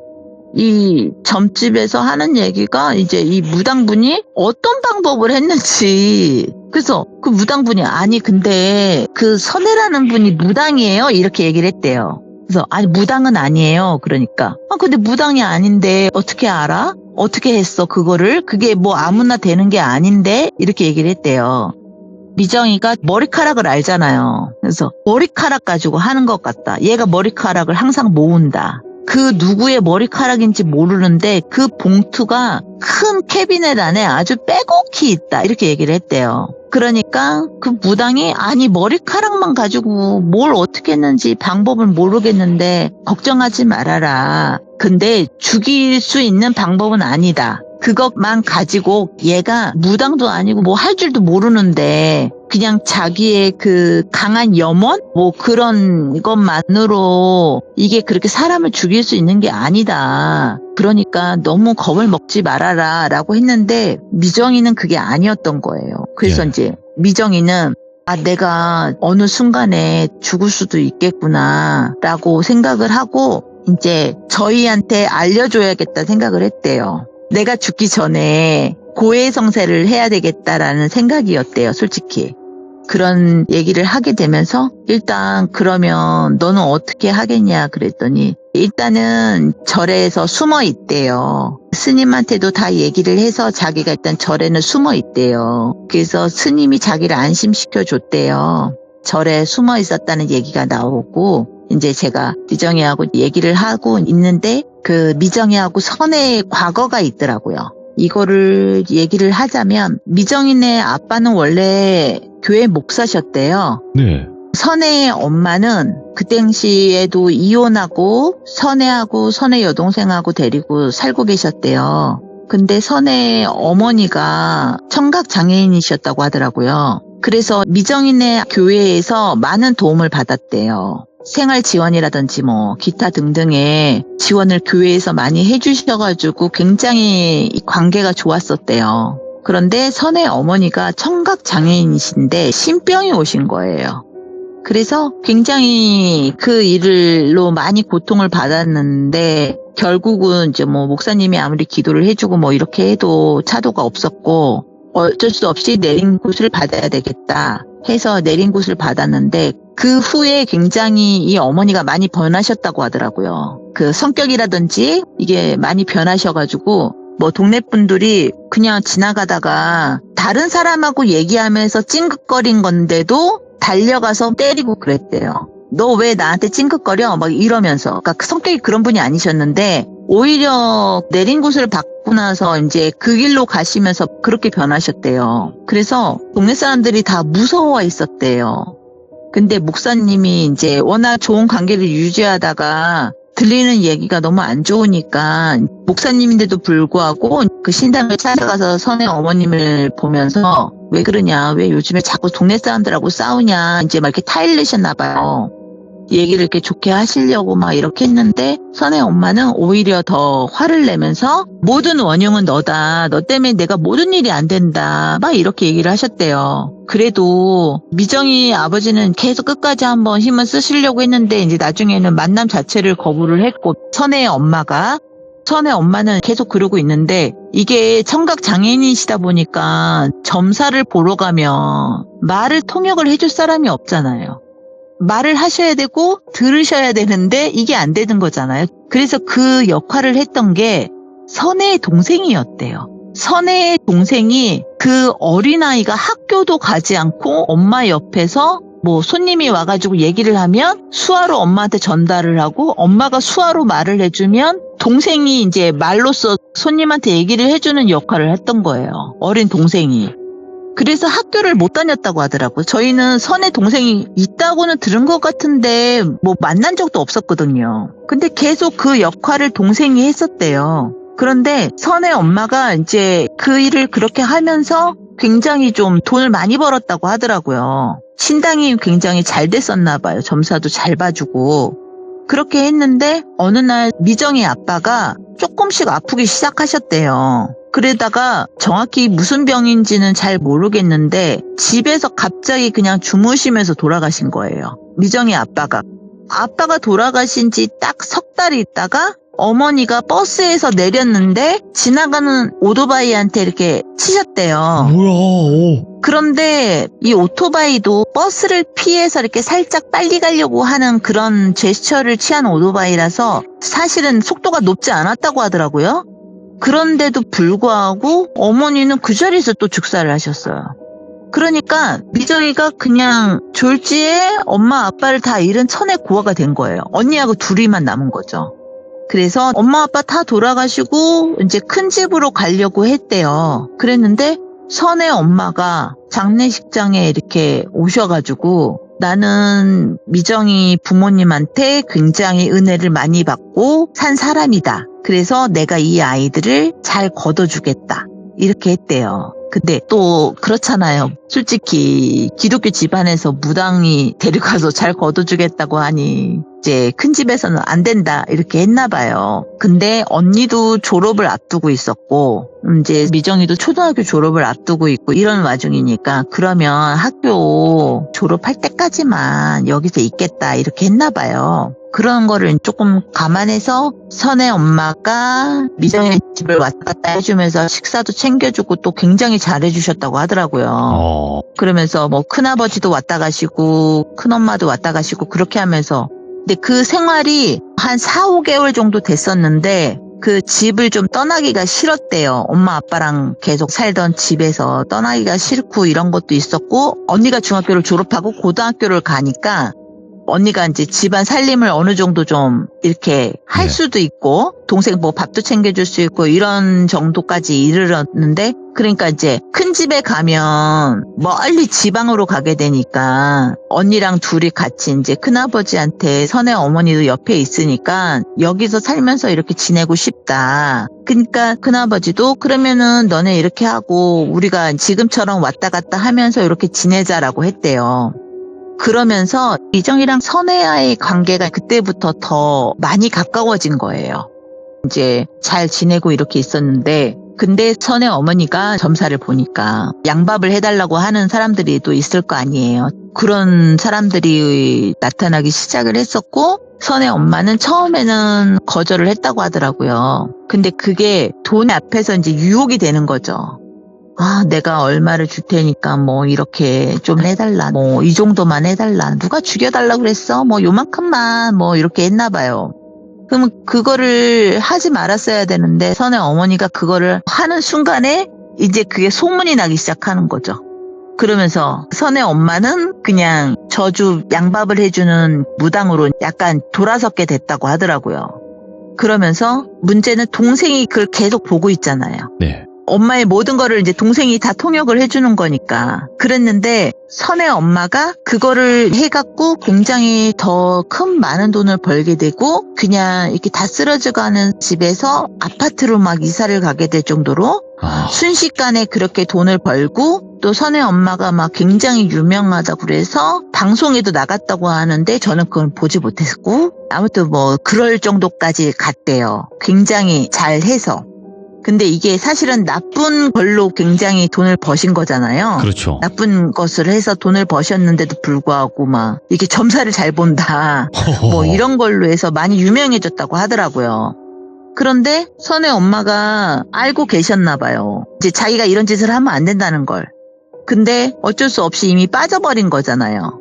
이 점집에서 하는 얘기가 이제 이 무당분이 어떤 방법을 했는지 그래서 그 무당분이 아니 근데 그 선혜라는 분이 무당이에요 이렇게 얘기를 했대요. 그래서 아니 무당은 아니에요. 그러니까 근데 무당이 아닌데 어떻게 알아? 어떻게 했어 그거를? 그게 뭐 아무나 되는 게 아닌데 이렇게 얘기를 했대요. 미정이가 머리카락을 알잖아요. 그래서 머리카락 가지고 하는 것 같다. 얘가 머리카락을 항상 모은다. 그 누구의 머리카락인지 모르는데 그 봉투가 큰 캐비넷 안에 아주 빼곡히 있다. 이렇게 얘기를 했대요. 그러니까 그 무당이 아니 머리카락만 가지고 뭘 어떻게 했는지 방법을 모르겠는데 걱정하지 말아라. 근데 죽일 수 있는 방법은 아니다. 그것만 가지고 얘가 무당도 아니고 뭐 할 줄도 모르는데 그냥 자기의 그 강한 염원? 뭐 그런 것만으로 이게 그렇게 사람을 죽일 수 있는 게 아니다. 그러니까 너무 겁을 먹지 말아라 라고 했는데 미정이는 그게 아니었던 거예요. 그래서 예. 이제 미정이는 내가 어느 순간에 죽을 수도 있겠구나 라고 생각을 하고 이제 저희한테 알려줘야겠다 생각을 했대요. 내가 죽기 전에 고해성사를 해야 되겠다라는 생각이었대요, 솔직히. 그런 얘기를 하게 되면서 일단 그러면 너는 어떻게 하겠냐 그랬더니 일단은 절에서 숨어 있대요. 스님한테도 다 얘기를 해서 자기가 일단 절에는 숨어 있대요. 그래서 스님이 자기를 안심시켜 줬대요. 절에 숨어 있었다는 얘기가 나오고 이제 제가 미정이하고 얘기를 하고 있는데 그 미정이하고 선혜의 과거가 있더라고요. 이거를 얘기를 하자면 미정이네 아빠는 원래 교회 목사셨대요. 네. 선혜의 엄마는 그 당시에도 이혼하고 선혜하고 선혜 여동생하고 데리고 살고 계셨대요. 근데 선혜의 어머니가 청각 장애인이셨다고 하더라고요. 그래서 미정이네 교회에서 많은 도움을 받았대요. 생활 지원이라든지 뭐 기타 등등의 지원을 교회에서 많이 해주셔가지고 굉장히 관계가 좋았었대요. 그런데 선의 어머니가 청각 장애인이신데 신병이 오신 거예요. 그래서 굉장히 그 일로 많이 고통을 받았는데 결국은 이제 뭐 목사님이 아무리 기도를 해주고 뭐 이렇게 해도 차도가 없었고 어쩔 수 없이 내린 곳을 받아야 되겠다 해서 내린 곳을 받았는데 그 후에 굉장히 이 어머니가 많이 변하셨다고 하더라고요. 그 성격이라든지 이게 많이 변하셔가지고 뭐 동네 분들이 그냥 지나가다가 다른 사람하고 얘기하면서 찡긋거린 건데도 달려가서 때리고 그랬대요. 너 왜 나한테 찡긋거려? 막 이러면서. 그러니까 그 성격이 그런 분이 아니셨는데 오히려 내린 곳을 받고 나서 이제 그 길로 가시면서 그렇게 변하셨대요. 그래서 동네 사람들이 다 무서워했었대요. 근데 목사님이 이제 워낙 좋은 관계를 유지하다가 들리는 얘기가 너무 안 좋으니까 목사님인데도 불구하고 그 신당을 찾아가서 선의 어머님을 보면서 왜 그러냐, 왜 요즘에 자꾸 동네 사람들하고 싸우냐, 이제 막 이렇게 타일르셨나 봐요. 얘기를 이렇게 좋게 하시려고 막 이렇게 했는데 선의 엄마는 오히려 더 화를 내면서 모든 원흉은 너다. 너 때문에 내가 모든 일이 안 된다. 막 이렇게 얘기를 하셨대요. 그래도 미정이 아버지는 계속 끝까지 한번 힘을 쓰시려고 했는데 이제 나중에는 만남 자체를 거부를 했고 선의 엄마는 계속 그러고 있는데 이게 청각 장애인이시다 보니까 점사를 보러 가면 말을 통역을 해줄 사람이 없잖아요. 말을 하셔야 되고 들으셔야 되는데 이게 안 되는 거잖아요. 그래서 그 역할을 했던 게 선혜의 동생이었대요. 선혜의 동생이 그 어린아이가 학교도 가지 않고 엄마 옆에서 뭐 손님이 와가지고 얘기를 하면 수화로 엄마한테 전달을 하고 엄마가 수화로 말을 해주면 동생이 이제 말로써 손님한테 얘기를 해주는 역할을 했던 거예요. 어린 동생이. 그래서 학교를 못 다녔다고 하더라고요. 저희는 선의 동생이 있다고는 들은 것 같은데 뭐 만난 적도 없었거든요. 근데 계속 그 역할을 동생이 했었대요. 그런데 선의 엄마가 이제 그 일을 그렇게 하면서 굉장히 좀 돈을 많이 벌었다고 하더라고요. 신당이 굉장히 잘 됐었나 봐요. 점사도 잘 봐주고. 그렇게 했는데 어느 날 미정이 아빠가 조금씩 아프기 시작하셨대요. 그러다가 정확히 무슨 병인지는 잘 모르겠는데 집에서 갑자기 그냥 주무시면서 돌아가신 거예요. 미정이 아빠가 돌아가신 지 딱 석 달 있다가 어머니가 버스에서 내렸는데 지나가는 오토바이한테 이렇게 치셨대요. 뭐야? 오. 그런데 이 오토바이도 버스를 피해서 이렇게 살짝 빨리 가려고 하는 그런 제스처를 취한 오토바이라서 사실은 속도가 높지 않았다고 하더라고요. 그런데도 불구하고 어머니는 그 자리에서 또 즉사를 하셨어요. 그러니까 미정이가 그냥 졸지에 엄마 아빠를 다 잃은 천의 고아가 된 거예요. 언니하고 둘이만 남은 거죠. 그래서 엄마 아빠 다 돌아가시고 이제 큰 집으로 가려고 했대요. 그랬는데 선의 엄마가 장례식장에 이렇게 오셔가지고 나는 미정이 부모님한테 굉장히 은혜를 많이 받고 산 사람이다. 그래서 내가 이 아이들을 잘 거둬주겠다. 이렇게 했대요. 근데 또 그렇잖아요. 솔직히 기독교 집안에서 무당이 데려가서 잘 거둬주겠다고 하니 이제 큰 집에서는 안 된다 이렇게 했나 봐요. 근데 언니도 졸업을 앞두고 있었고 이제 미정이도 초등학교 졸업을 앞두고 있고 이런 와중이니까 그러면 학교 졸업할 때까지만 여기서 있겠다 이렇게 했나 봐요. 그런 거를 조금 감안해서 선의 엄마가 미정이 집을 왔다 갔다 해주면서 식사도 챙겨주고 또 굉장히 잘해주셨다고 하더라고요. 그러면서 뭐 큰아버지도 왔다 가시고 큰엄마도 왔다 가시고 그렇게 하면서 근데 그 생활이 한 4, 5개월 정도 됐었는데 그 집을 좀 떠나기가 싫었대요. 엄마 아빠랑 계속 살던 집에서 떠나기가 싫고 이런 것도 있었고 언니가 중학교를 졸업하고 고등학교를 가니까 언니가 이제 집안 살림을 어느 정도 좀 이렇게 할 수도 있고 동생 뭐 밥도 챙겨줄 수 있고 이런 정도까지 이르렀는데 그러니까 이제 큰 집에 가면 멀리 지방으로 가게 되니까 언니랑 둘이 같이 이제 큰아버지한테 선의 어머니도 옆에 있으니까 여기서 살면서 이렇게 지내고 싶다. 그러니까 큰아버지도 그러면은 너네 이렇게 하고 우리가 지금처럼 왔다 갔다 하면서 이렇게 지내자라고 했대요. 그러면서 미정이랑 선혜와의 관계가 그때부터 더 많이 가까워진 거예요. 이제 잘 지내고 이렇게 있었는데 근데 선혜 어머니가 점사를 보니까 양밥을 해달라고 하는 사람들이 또 있을 거 아니에요. 그런 사람들이 나타나기 시작을 했었고 선혜 엄마는 처음에는 거절을 했다고 하더라고요. 근데 그게 돈 앞에서 이제 유혹이 되는 거죠. 아, 내가 얼마를 줄 테니까 뭐 이렇게 좀 해달라. 뭐 이 정도만 해달라. 누가 죽여달라고 그랬어? 뭐 요만큼만 뭐 이렇게 했나 봐요. 그러면 그거를 하지 말았어야 되는데 선의 어머니가 그거를 하는 순간에 이제 그게 소문이 나기 시작하는 거죠. 그러면서 선의 엄마는 그냥 저주 양밥을 해주는 무당으로 약간 돌아섰게 됐다고 하더라고요. 그러면서 문제는 동생이 그걸 계속 보고 있잖아요. 네. 엄마의 모든 거를 이제 동생이 다 통역을 해주는 거니까. 그랬는데 선의 엄마가 그거를 해갖고 굉장히 더 큰 많은 돈을 벌게 되고 그냥 이렇게 다 쓰러져가는 집에서 아파트로 막 이사를 가게 될 정도로 순식간에 그렇게 돈을 벌고 또 선의 엄마가 막 굉장히 유명하다고 그래서 방송에도 나갔다고 하는데 저는 그걸 보지 못했고 아무튼 뭐 그럴 정도까지 갔대요. 굉장히 잘해서. 근데 이게 사실은 나쁜 걸로 굉장히 돈을 버신 거잖아요. 그렇죠. 나쁜 것을 해서 돈을 버셨는데도 불구하고 막 이게 점사를 잘 본다. 뭐 이런 걸로 해서 많이 유명해졌다고 하더라고요. 그런데 선의 엄마가 알고 계셨나 봐요. 이제 자기가 이런 짓을 하면 안 된다는 걸. 근데 어쩔 수 없이 이미 빠져버린 거잖아요.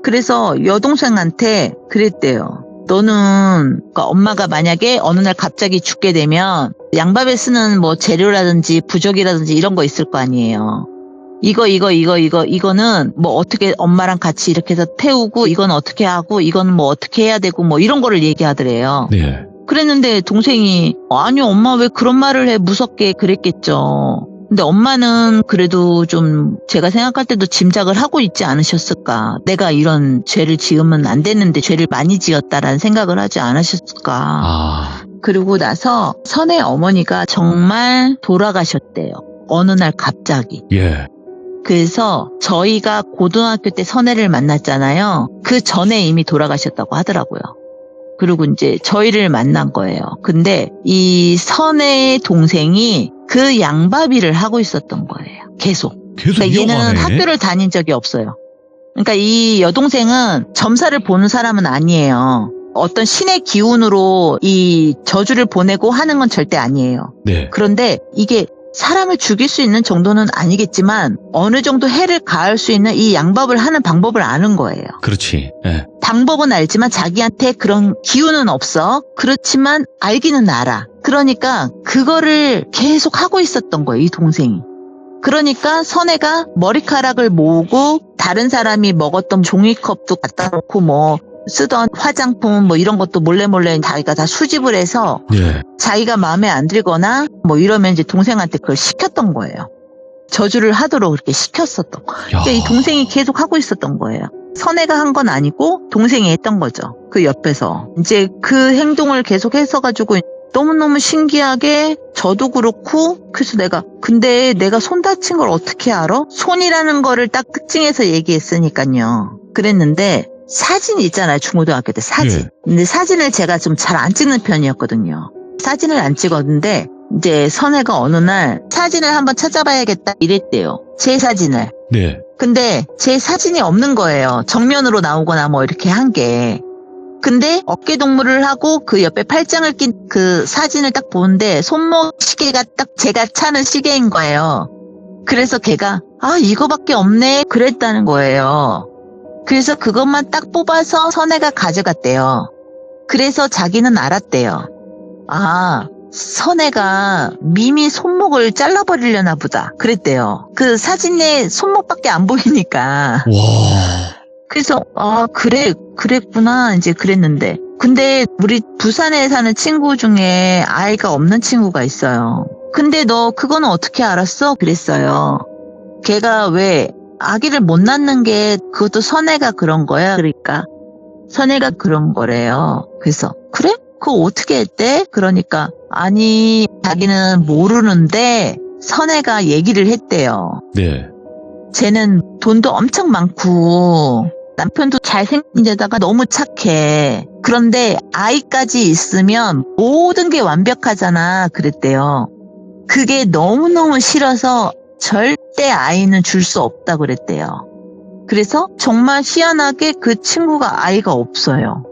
그래서 여동생한테 그랬대요. 너는 그러니까 엄마가 만약에 어느 날 갑자기 죽게 되면 양밥에 쓰는 뭐 재료라든지 부적이라든지 이런 거 있을 거 아니에요. 이거는 뭐 어떻게 엄마랑 같이 이렇게 해서 태우고 이건 어떻게 하고 이건 뭐 어떻게 해야 되고 뭐 이런 거를 얘기하더래요. 네. 그랬는데 동생이 아니요 엄마 왜 그런 말을 해 무섭게 그랬겠죠. 근데 엄마는 그래도 좀 제가 생각할 때도 짐작을 하고 있지 않으셨을까. 내가 이런 죄를 지으면 안 되는데 죄를 많이 지었다라는 생각을 하지 않으셨을까. 그리고 나서 선의 어머니가 정말 돌아가셨대요. 어느 날 갑자기. 예. 그래서 저희가 고등학교 때 선혜를 만났잖아요. 그 전에 이미 돌아가셨다고 하더라고요. 그리고 이제 저희를 만난 거예요. 근데 이 선혜의 동생이 그 양밥일을 하고 있었던 거예요. 계속. 그러니까 얘는 학교를 다닌 적이 없어요. 그러니까 이 여동생은 점사를 보는 사람은 아니에요. 어떤 신의 기운으로 이 저주를 보내고 하는 건 절대 아니에요. 네. 그런데 이게 사람을 죽일 수 있는 정도는 아니겠지만 어느 정도 해를 가할 수 있는 이 양밥을 하는 방법을 아는 거예요. 그렇지. 예. 방법은 알지만 자기한테 그런 기운은 없어. 그렇지만 알기는 알아. 그러니까 그거를 계속 하고 있었던 거예요, 이 동생이. 그러니까 선혜가 머리카락을 모으고 다른 사람이 먹었던 종이컵도 갖다 놓고 뭐 쓰던 화장품 뭐 이런 것도 몰래 자기가 다 수집을 해서 예. 자기가 마음에 안 들거나 뭐 이러면 이제 동생한테 그걸 시켰던 거예요. 저주를 하도록 그렇게 시켰었던 거예요. 그러니까 이 동생이 계속 하고 있었던 거예요. 선혜가 한 건 아니고 동생이 했던 거죠. 그 옆에서. 이제 그 행동을 계속 해서 가지고 너무너무 신기하게 저도 그렇고 그래서 근데 내가 손 다친 걸 어떻게 알아? 손이라는 거를 딱 특징해서 얘기했으니까요. 그랬는데 사진이 있잖아요. 중고등학교 때 사진. 예. 근데 사진을 제가 좀 잘 안 찍는 편이었거든요. 사진을 안 찍었는데 이제 선혜가 어느 날 사진을 한번 찾아봐야겠다 이랬대요. 제 사진을. 네. 근데 제 사진이 없는 거예요. 정면으로 나오거나 뭐 이렇게 한 게. 근데 어깨 동무를 하고 그 옆에 팔짱을 낀 그 사진을 딱 보는데 손목 시계가 딱 제가 차는 시계인 거예요. 그래서 걔가 이거밖에 없네 그랬다는 거예요. 그래서 그것만 딱 뽑아서 선혜가 가져갔대요. 그래서 자기는 알았대요. 선혜가 미미 손목을 잘라버리려나 보다 그랬대요. 그 사진에 손목밖에 안 보이니까. 와. 그래서 그랬구나 이제 그랬는데 근데 우리 부산에 사는 친구 중에 아이가 없는 친구가 있어요. 근데 너 그거는 어떻게 알았어? 그랬어요. 걔가 왜 아기를 못 낳는 게 그것도 선혜가 그런 거야. 그러니까 선혜가 그런 거래요. 그래서 그래? 그거 어떻게 했대? 그러니까 아니 자기는 모르는데 선혜가 얘기를 했대요. 네. 쟤는 돈도 엄청 많고 남편도 잘생긴 데다가 너무 착해. 그런데 아이까지 있으면 모든 게 완벽하잖아. 그랬대요. 그게 너무너무 싫어서 절대 아이는 줄 수 없다 그랬대요. 그래서 정말 희한하게 그 친구가 아이가 없어요.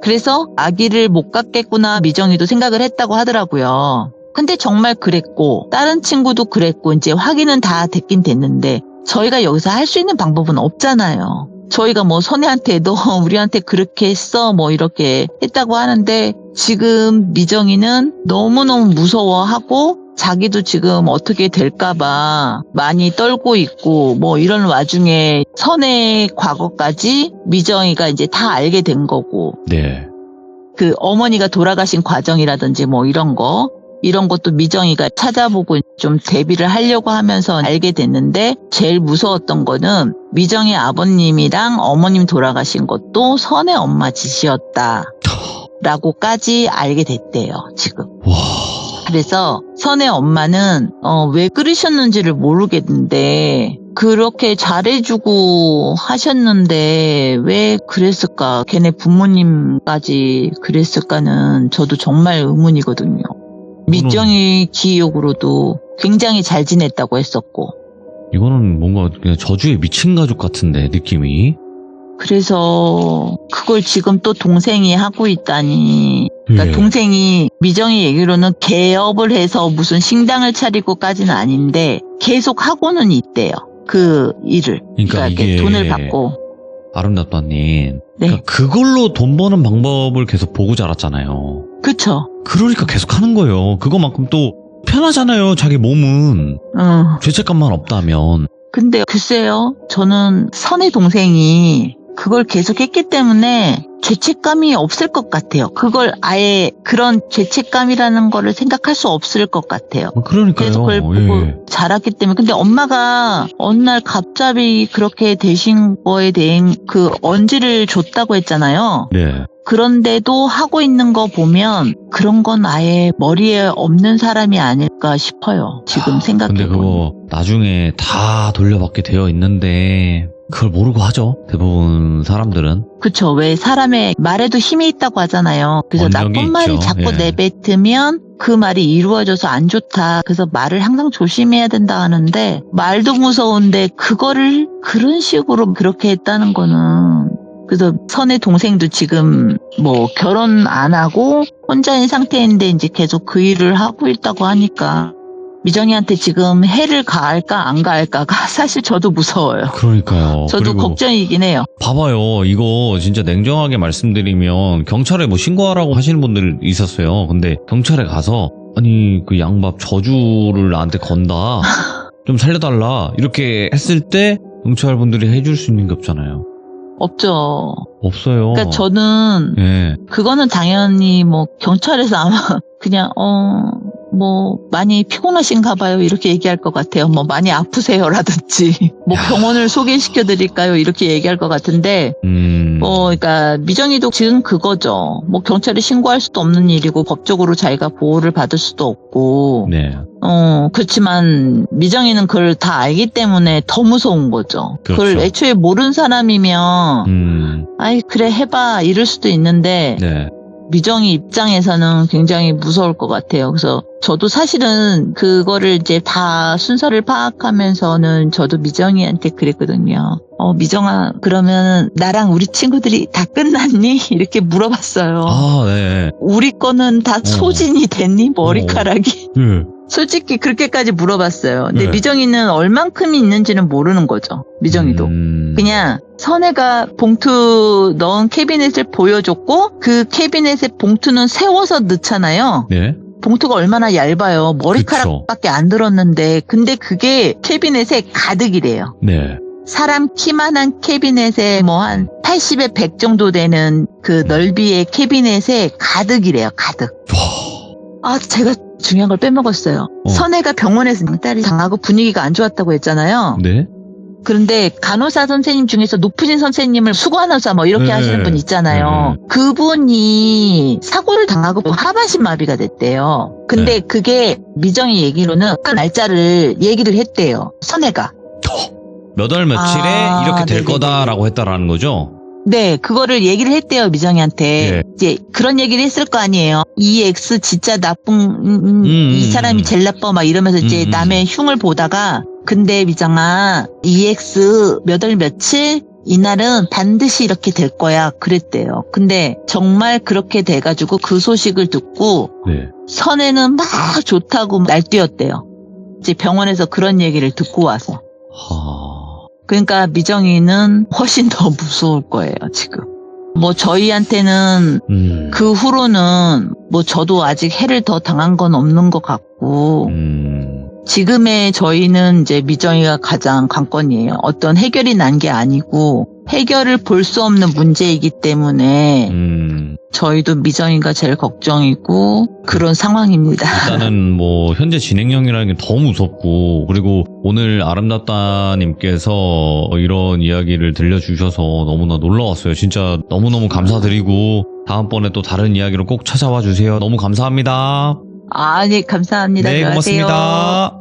그래서 아기를 못 갖겠구나 미정이도 생각을 했다고 하더라고요. 근데 정말 그랬고 다른 친구도 그랬고 이제 확인은 다 됐긴 됐는데 저희가 여기서 할 수 있는 방법은 없잖아요. 저희가 뭐 선혜한테 너 우리한테 그렇게 했어 뭐 이렇게 했다고 하는데 지금 미정이는 너무너무 무서워하고 자기도 지금 어떻게 될까봐 많이 떨고 있고 뭐 이런 와중에 선혜의 과거까지 미정이가 이제 다 알게 된 거고 네. 그 어머니가 돌아가신 과정이라든지 뭐 이런 것도 미정이가 찾아보고 좀 대비를 하려고 하면서 알게 됐는데 제일 무서웠던 거는 미정이 아버님이랑 어머님 돌아가신 것도 선혜 엄마 짓이었다 라고까지 알게 됐대요 지금. 와. 그래서 선혜 엄마는 왜 그러셨는지를 모르겠는데 그렇게 잘해주고 하셨는데 왜 그랬을까? 걔네 부모님까지 그랬을까는 저도 정말 의문이거든요. 미정이 기억으로도 굉장히 잘 지냈다고 했었고. 이거는 뭔가 그냥 저주에 미친 가족 같은데 느낌이. 그래서 그걸 지금 또 동생이 하고 있다니. 그러니까 예. 동생이 미정이 얘기로는 개업을 해서 무슨 식당을 차리고까지는 아닌데 계속 하고는 있대요. 그 일을. 그러니까 이게 돈을 받고. 아름답다님. 네. 그러니까 그걸로 돈 버는 방법을 계속 보고 자랐잖아요. 그쵸. 그러니까 계속 하는 거예요. 그거만큼 또 편하잖아요. 자기 몸은. 죄책감만 없다면. 근데 글쎄요. 저는 선의 동생이 그걸 계속 했기 때문에 죄책감이 없을 것 같아요. 그걸 아예 그런 죄책감이라는 거를 생각할 수 없을 것 같아요. 그러니까요. 계속 그걸 보고 예. 자랐기 때문에. 근데 엄마가 어느 날 갑자기 그렇게 되신 거에 대한 그 언지를 줬다고 했잖아요. 네. 그런데도 하고 있는 거 보면 그런 건 아예 머리에 없는 사람이 아닐까 싶어요. 지금 근데 생각해보면. 그거 나중에 다 돌려받게 되어 있는데 그걸 모르고 하죠. 대부분 사람들은. 그쵸. 왜 사람의 말에도 힘이 있다고 하잖아요. 그래서 언력이 나쁜 말이 있죠. 자꾸 예. 내뱉으면 그 말이 이루어져서 안 좋다. 그래서 말을 항상 조심해야 된다 하는데 말도 무서운데 그거를 그런 식으로 그렇게 했다는 거는 그래서 선의 동생도 지금 뭐 결혼 안 하고 혼자인 상태인데 이제 계속 그 일을 하고 있다고 하니까 미정이한테 지금 해를 가할까 안 가할까가 사실 저도 무서워요. 그러니까요. 저도 그리고 걱정이긴 해요. 봐봐요. 이거 진짜 냉정하게 말씀드리면 경찰에 뭐 신고하라고 하시는 분들 있었어요. 근데 경찰에 가서 아니 그 양밥 저주를 나한테 건다. 좀 살려달라. 이렇게 했을 때 경찰분들이 해줄 수 있는 게 없잖아요. 없죠. 없어요. 그러니까 저는 예. 그거는 당연히 뭐 경찰에서 아마 그냥 뭐 많이 피곤하신가 봐요 이렇게 얘기할 것 같아요. 뭐 많이 아프세요라든지 뭐 병원을 소개시켜 드릴까요 이렇게 얘기할 것 같은데 그러니까 미정이도 지금 그거죠. 뭐 경찰에 신고할 수도 없는 일이고 법적으로 자기가 보호를 받을 수도 없고 네. 그렇지만 미정이는 그걸 다 알기 때문에 더 무서운 거죠. 그렇죠. 그걸 애초에 모르는 사람이면 아이 그래 해봐 이럴 수도 있는데 네. 미정이 입장에서는 굉장히 무서울 것 같아요. 그래서 저도 사실은 그거를 이제 다 순서를 파악하면서는 저도 미정이한테 그랬거든요. 미정아, 그러면 나랑 우리 친구들이 다 끝났니? 이렇게 물어봤어요. 아, 네. 우리 거는 다 소진이 됐니? 머리카락이? 네. 솔직히 그렇게까지 물어봤어요. 근데 네. 미정이는 얼만큼이 있는지는 모르는 거죠. 미정이도. 그냥 선혜가 봉투 넣은 캐비넷을 보여줬고 그 캐비넷에 봉투는 세워서 넣잖아요. 네. 봉투가 얼마나 얇아요. 머리카락밖에 안 들었는데 근데 그게 캐비넷에 가득이래요. 네. 사람 키만한 캐비넷에 뭐 한 80에 100 정도 되는 그 넓이의 캐비넷에 가득이래요. 가득. 제가 중요한 걸 빼먹었어요. 선혜가 병원에서 딸이 당하고 분위기가 안 좋았다고 했잖아요. 네. 그런데 간호사 선생님 중에서 높으신 선생님을 수고간호사 뭐 이렇게 네. 하시는 분 있잖아요. 그분이 사고를 당하고 하반신 마비가 됐대요. 근데 그게 미정이 얘기로는 그 날짜를 얘기를 했대요. 선혜가. 몇 월 며칠에 이렇게 될 네네네. 거다라고 했다라는 거죠? 네, 그거를 얘기를 했대요, 미정이한테. 예. 이제 그런 얘기를 했을 거 아니에요. 이 X 진짜 나쁜, 이 사람이 제일 나빠, 막 이러면서 이제 남의 흉을 보다가, 근데 미정아, 이 X 몇 월 며칠? 이날은 반드시 이렇게 될 거야. 그랬대요. 근데 정말 그렇게 돼가지고 그 소식을 듣고, 네. 선혜는 막 좋다고 날뛰었대요. 이제 병원에서 그런 얘기를 듣고 와서. 그러니까 미정이는 훨씬 더 무서울 거예요, 지금. 뭐 저희한테는 그 후로는 뭐 저도 아직 해를 더 당한 건 없는 것 같고 지금의 저희는 이제 미정이가 가장 관건이에요. 어떤 해결이 난 게 아니고 해결을 볼 수 없는 문제이기 때문에 저희도 미정이가 제일 걱정이고 그런 상황입니다. 일단은 뭐 현재 진행형이라는 게 더 무섭고 그리고 오늘 아름답다님께서 이런 이야기를 들려주셔서 너무나 놀라웠어요. 진짜 너무너무 감사드리고 다음번에 또 다른 이야기로 꼭 찾아와 주세요. 너무 감사합니다. 네, 감사합니다. 네, 들어가세요. 고맙습니다.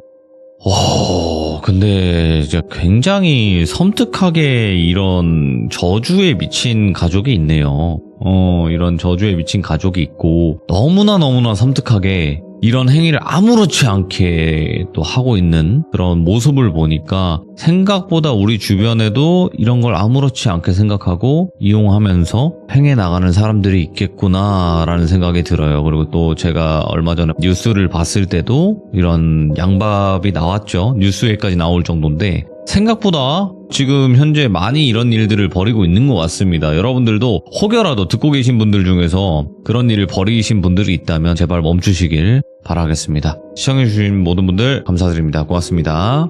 근데 이제 굉장히 섬뜩하게 이런 저주에 미친 가족이 있네요. 이런 저주에 미친 가족이 있고 너무나 섬뜩하게 이런 행위를 아무렇지 않게 또 하고 있는 그런 모습을 보니까 생각보다 우리 주변에도 이런 걸 아무렇지 않게 생각하고 이용하면서 행해 나가는 사람들이 있겠구나라는 생각이 들어요. 그리고 또 제가 얼마 전에 뉴스를 봤을 때도 이런 양밥이 나왔죠. 뉴스에까지 나올 정도인데 생각보다 지금 현재 많이 이런 일들을 벌이고 있는 것 같습니다. 여러분들도 혹여라도 듣고 계신 분들 중에서 그런 일을 벌이신 분들이 있다면 제발 멈추시길 바라겠습니다. 시청해주신 모든 분들 감사드립니다. 고맙습니다.